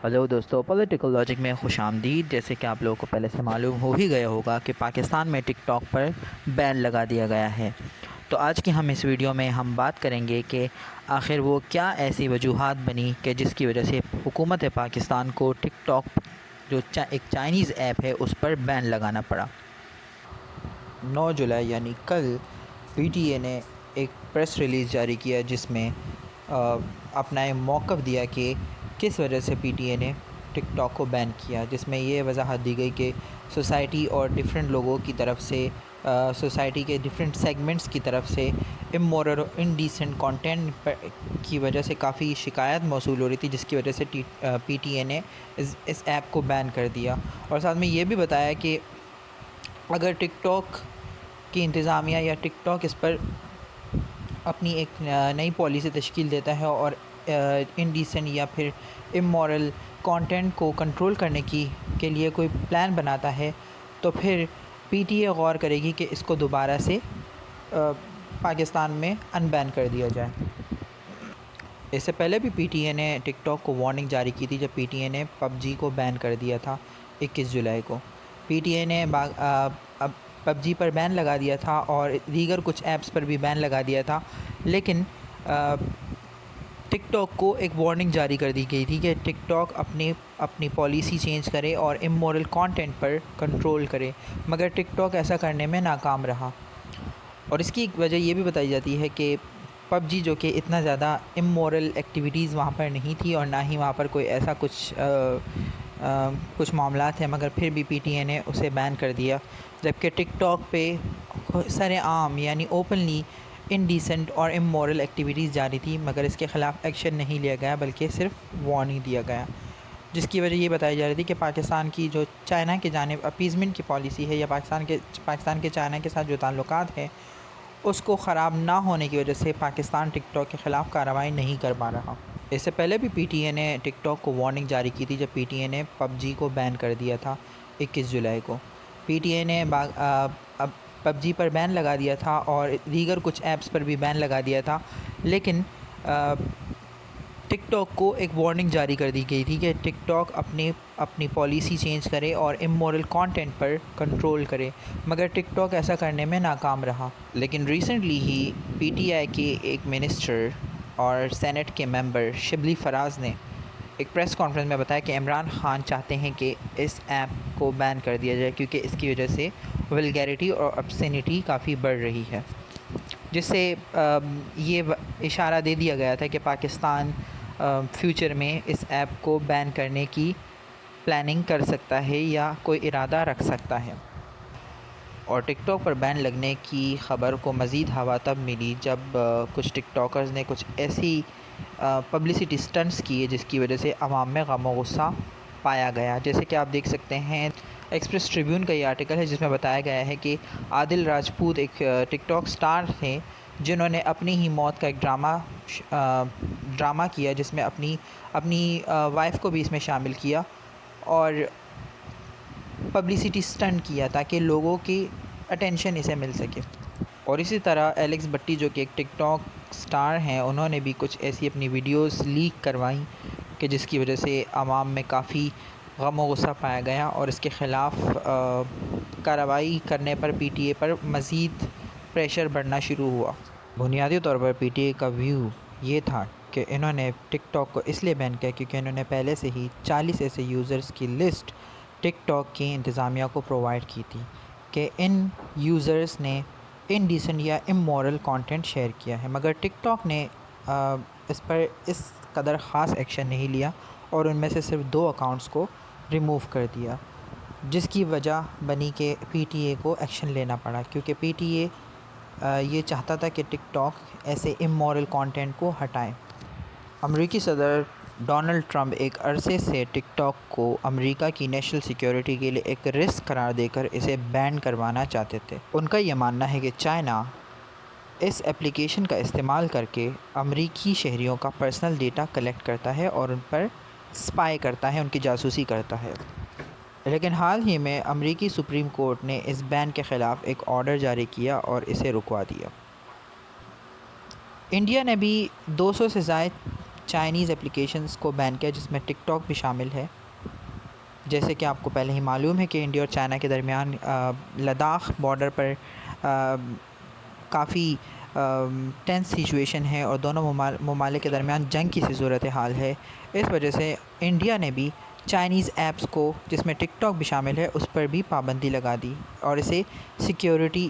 Hello دوستو، political logic میں خوش آمدید۔ جیسے کہ آپ لوگوں کو پہلے سے معلوم ہو ہی گیا ہوگا کہ پاکستان میں ٹک ٹاک پر بین لگا دیا گیا ہے۔ تو آج کی اس ویڈیو میں ہم بات کریں گے کہ آخر وہ کیا ایسی وجوہات بنی کہ جس کی وجہ سے حکومت پاکستان کو ٹک ٹاک جو ایک چائنیز ایپ ہے اس پر بین لگانا پڑا۔ 9 جولائی یعنی کل پی ٹی اے نے ایک پریس ریلیز جاری کیا جس میں اپنا موقف دیا کہ کس وجہ سے پی ٹی اے نے ٹک ٹاک کو بین کیا، جس میں یہ وضاحت دی گئی کہ سوسائٹی اور ڈیفرنٹ لوگوں کی طرف سے سوسائٹی کے ڈیفرنٹ سیگمنٹس کی طرف سے امورل اور انڈیسنٹ کانٹینٹ کی وجہ سے کافی شکایت موصول ہو رہی تھی، جس کی وجہ سے پی ٹی اے نے اس ایپ کو بین کر دیا۔ اور ساتھ میں یہ بھی بتایا کہ اگر ٹک ٹاک کی انتظامیہ یا ٹک ٹاک اس پر اپنی ایک نئی پالیسی تشکیل دیتا ہے اور انڈیسنٹ یا پھر امورل کانٹینٹ کو کنٹرول کرنے کے لیے کوئی پلان بناتا ہے تو پھر پی ٹی اے غور کرے گی کہ اس کو دوبارہ سے پاکستان میں ان بین کر دیا جائے۔ اس سے پہلے بھی پی ٹی اے نے ٹک ٹاک کو وارننگ جاری کی تھی جب پی ٹی اے نے پب جی کو بین کر دیا تھا 21 جولائی کو۔ پی ٹی اے نے پب جی پر بین لگا دیا تھا اور دیگر کچھ ایپس پر بھی بین لگا دیا تھا، لیکن ٹک ٹاک کو ایک وارننگ جاری کر دی گئی تھی کہ ٹک ٹاک اپنی پالیسی چینج کرے اور امورل کانٹینٹ پر کنٹرول کرے، مگر ٹک ٹاک ایسا کرنے میں ناکام رہا۔ اور اس کی ایک وجہ یہ بھی بتائی جاتی ہے کہ پب جی جو کہ اتنا زیادہ امورل ایکٹیویٹیز وہاں پر نہیں تھی اور نہ ہی وہاں پر کوئی ایسا کچھ معاملات ہیں، مگر پھر بھی پی ٹی اے نے اسے بین کر دیا، جبکہ ٹک ٹاک پہ سر عام یعنی اوپنلی انڈیسنٹ اور امورل ایکٹیویٹیز جاری تھی، مگر اس کے خلاف ایکشن نہیں لیا گیا بلکہ صرف وارننگ دیا گیا، جس کی وجہ یہ بتائی جا رہی تھی کہ پاکستان کی جو چائنا کی جانب اپیزمنٹ کی پالیسی ہے یا پاکستان کے چائنا کے ساتھ جو تعلقات ہیں اس کو خراب نہ ہونے کی وجہ سے پاکستان ٹک ٹاک کے خلاف کارروائی نہیں کر پا رہا۔ اس سے پہلے بھی پی ٹی اے نے ٹک ٹاک کو وارننگ جاری کی تھی جب پی ٹی اے نے پب جی کو بین کر دیا تھا 21 جولائی کو۔ پی ٹی اے نے پب جی پر بین لگا دیا تھا اور دیگر کچھ ایپس پر بھی بین لگا دیا تھا، لیکن ٹک ٹاک کو ایک وارننگ جاری کر دی گئی تھی کہ ٹک ٹاک اپنی پالیسی چینج کرے اور امورل کانٹینٹ پر کنٹرول کرے، مگر ٹک ٹاک ایسا کرنے میں ناکام رہا۔ لیکن recently he P T I کے ایک منسٹر اور سینٹ کے ممبر شبلی فراز نے ایک پریس کانفرنس میں بتایا کہ عمران خان چاہتے ہیں کہ اس ایپ کو بین کر دیا جائے کیونکہ اس کی وجہ سے ولگیرٹی اور obscenity کافی بڑھ رہی ہے، جس سے یہ اشارہ دے دیا گیا تھا کہ پاکستان فیوچر میں اس ایپ کو بین کرنے کی پلاننگ کر سکتا ہے یا کوئی ارادہ رکھ سکتا ہے۔ اور ٹک ٹاک پر بین لگنے کی خبر کو مزید ہوا تب ملی جب کچھ ٹک ٹاکرز نے کچھ ایسی پبلسٹی سٹنٹس کیے جس کی وجہ سے عوام میں غم و غصہ پایا گیا، جیسے کہ آپ دیکھ سکتے ہیں ایکسپریس ٹریبیون کا یہ آرٹیکل ہے جس میں بتایا گیا ہے کہ عادل راجپوت ایک ٹک ٹاک سٹار تھے جنہوں نے اپنی ہی موت کا ایک ڈرامہ کیا جس میں اپنی وائف کو بھی اس میں شامل کیا اور پبلسٹی سٹنٹ کیا تاکہ لوگوں کی اٹینشن اسے مل سکے۔ اور اسی طرح ایلیکس بٹی جو کہ ایک ٹک ٹاک سٹار ہیں، انہوں نے بھی کچھ ایسی اپنی ویڈیوز لیک کروائیں کہ جس کی وجہ سے عوام میں کافی غم و غصہ پایا گیا اور اس کے خلاف کارروائی کرنے پر پی ٹی اے پر مزید پریشر بڑھنا شروع ہوا۔ بنیادی طور پر پی ٹی اے کا ویو یہ تھا کہ انہوں نے ٹک ٹاک کو اس لیے بین کیا کیونکہ انہوں نے پہلے سے ہی 40 ایسے یوزرز کی لسٹ ٹک ٹاک کی انتظامیہ کو پرووائڈ کی تھی کہ ان یوزرز نے انڈیسنٹ یا امورل کانٹینٹ شیئر کیا ہے، مگر ٹک ٹاک نے اس پر اس قدر خاص ایکشن نہیں لیا اور ان میں سے صرف 2 اکاؤنٹس کو ریموو کر دیا، جس کی وجہ بنی کہ پی ٹی اے کو ایکشن لینا پڑا کیونکہ پی ٹی اے یہ چاہتا تھا کہ ٹک ٹاک ایسے امورل کانٹینٹ کو ہٹائیں۔ امریکی صدر ڈونلڈ ٹرمپ ایک عرصے سے ٹک ٹاک کو امریکہ کی نیشنل سیکیورٹی کے لیے ایک رسک قرار دے کر اسے بین کروانا چاہتے تھے۔ ان کا یہ ماننا ہے کہ چائنا اس ایپلیکیشن کا استعمال کر کے امریکی شہریوں کا پرسنل ڈیٹا کلیکٹ کرتا ہے اور ان پر اسپائی کرتا ہے، ان کی جاسوسی کرتا ہے۔ لیکن حال ہی میں امریکی سپریم کورٹ نے اس بین کے خلاف ایک آرڈر جاری کیا اور اسے رکوا دیا۔ انڈیا نے بھی 200 سے زائد چائنیز اپلیکیشنز کو بین کیا جس میں ٹک ٹاک بھی شامل ہے۔ جیسے کہ آپ کو پہلے ہی معلوم ہے کہ انڈیا اور چائنا کے درمیان لداخ بارڈر پر کافی ٹینس سچویشن ہے اور دونوں ممالک کے درمیان جنگ کی سی صورت حال ہے۔ اس وجہ سے انڈیا نے بھی چائنیز ایپس کو، جس میں ٹک ٹاک بھی شامل ہے، اس پر بھی پابندی لگا دی اور اسے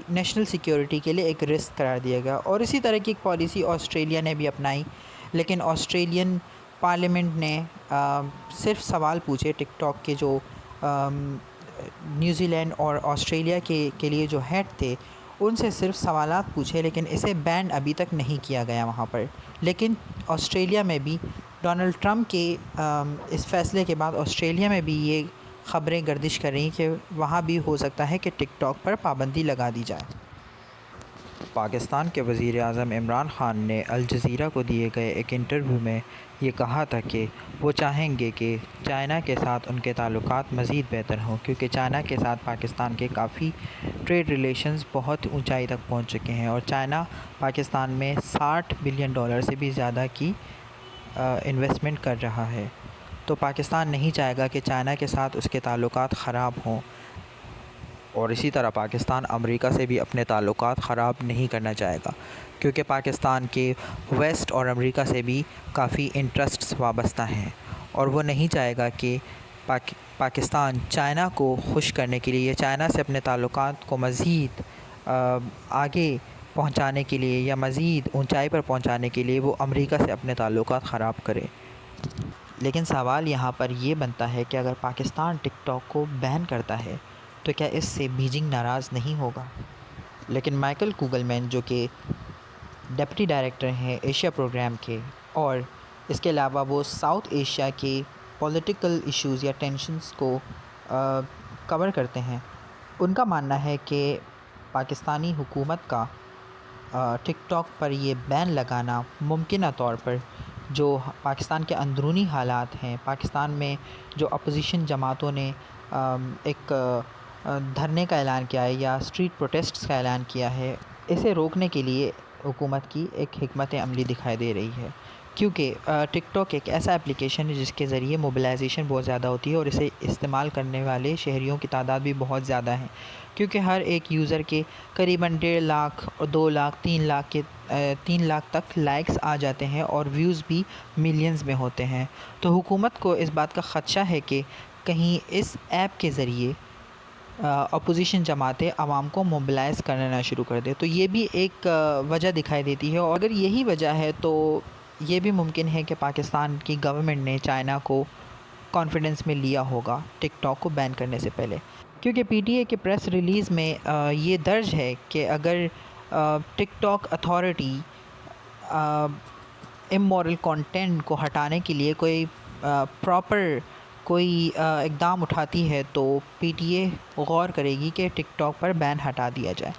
نیشنل سیکیورٹی کے لیے ایک رسک قرار دیا گیا۔ اور اسی طرح کی ایک پالیسی آسٹریلیا نے بھی اپنائی، لیکن آسٹریلین پارلیمنٹ نے صرف سوال پوچھے ٹک ٹاک کے جو نیوزی لینڈ اور آسٹریلیا کے لیے جو ہیڈ تھے ان سے صرف سوالات پوچھے، لیکن اسے بین ابھی تک نہیں کیا گیا وہاں پر۔ لیکن آسٹریلیا میں بھی ڈونلڈ ٹرمپ کے اس فیصلے کے بعد آسٹریلیا میں بھی یہ خبریں گردش کر رہی ہیں کہ وہاں بھی ہو سکتا ہے کہ ٹک ٹاک پر پابندی لگا دی جائے۔ پاکستان کے وزیر اعظم عمران خان نے الجزیرہ کو دیے گئے ایک انٹرویو میں یہ کہا تھا کہ وہ چاہیں گے کہ چائنا کے ساتھ ان کے تعلقات مزید بہتر ہوں، کیونکہ چائنا کے ساتھ پاکستان کے کافی ٹریڈ ریلیشنز بہت اونچائی تک پہنچ چکے ہیں اور چائنا پاکستان میں $60 بلین سے بھی زیادہ کی انویسٹمنٹ کر رہا ہے۔ تو پاکستان نہیں چاہے گا کہ چائنا کے ساتھ اس کے تعلقات خراب ہوں، اور اسی طرح پاکستان امریکہ سے بھی اپنے تعلقات خراب نہیں کرنا چاہے گا، کیونکہ پاکستان کے ویسٹ اور امریکہ سے بھی کافی انٹرسٹس وابستہ ہیں، اور وہ نہیں چاہے گا کہ پاکستان چائنا کو خوش کرنے کے لیے یا چائنا سے اپنے تعلقات کو مزید آگے پہنچانے کے لیے یا مزید اونچائی پر پہنچانے کے لیے وہ امریکہ سے اپنے تعلقات خراب کرے۔ لیکن سوال یہاں پر یہ بنتا ہے کہ اگر پاکستان ٹک ٹاک کو بین کرتا ہے تو کیا اس سے بیجنگ ناراض نہیں ہوگا؟ لیکن مائیکل کوگلمین جو کہ ڈپٹی ڈائریکٹر ہیں ایشیا پروگرام کے، اور اس کے علاوہ وہ ساؤتھ ایشیا کے پولیٹیکل ایشوز یا ٹینشنز کو کور کرتے ہیں، ان کا ماننا ہے کہ پاکستانی حکومت کا ٹک ٹاک پر یہ بین لگانا ممکنہ طور پر جو پاکستان کے اندرونی حالات ہیں، پاکستان میں جو اپوزیشن جماعتوں نے ایک دھرنے کا اعلان کیا ہے یا اسٹریٹ پروٹیسٹس کا اعلان کیا ہے، اسے روکنے کے لیے حکومت کی ایک حکمت عملی دکھائی دے رہی ہے، کیونکہ ٹک ٹاک ایک ایسا اپلیکیشن ہے جس کے ذریعے موبلائزیشن بہت زیادہ ہوتی ہے اور اسے استعمال کرنے والے شہریوں کی تعداد بھی بہت زیادہ ہیں، کیونکہ ہر ایک یوزر کے قریباً 1.5 لاکھ اور 2 لاکھ 3 لاکھ تک لائکس آ جاتے ہیں اور ویوز بھی ملینز میں ہوتے ہیں۔ تو حکومت کو اس بات کا خدشہ ہے کہ کہیں اس ایپ کے ذریعے اپوزیشن جماعتیں عوام کو موبلائز کرنا شروع کر دے، تو یہ بھی ایک وجہ دکھائی دیتی ہے، اور اگر یہی وجہ ہے تو یہ بھی ممکن ہے کہ پاکستان کی گورنمنٹ نے چائنا کو کانفیڈنس میں لیا ہوگا ٹک ٹاک کو بین کرنے سے پہلے، کیونکہ پی ٹی اے کے پریس ریلیز میں یہ درج ہے کہ اگر ٹک ٹاک اتھارٹی امورل کانٹینٹ کو ہٹانے کے لیے کوئی پراپر اقدام اٹھاتی ہے تو پی ٹی اے غور کرے گی کہ ٹک ٹاک پر بین ہٹا دیا جائے،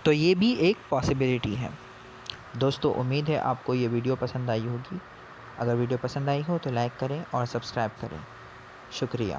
تو یہ بھی ایک پاسبلٹی ہے۔ دوستو، امید ہے آپ کو یہ ویڈیو پسند آئی ہوگی۔ اگر ویڈیو پسند آئی ہو تو لائک کریں اور سبسکرائب کریں۔ شکریہ۔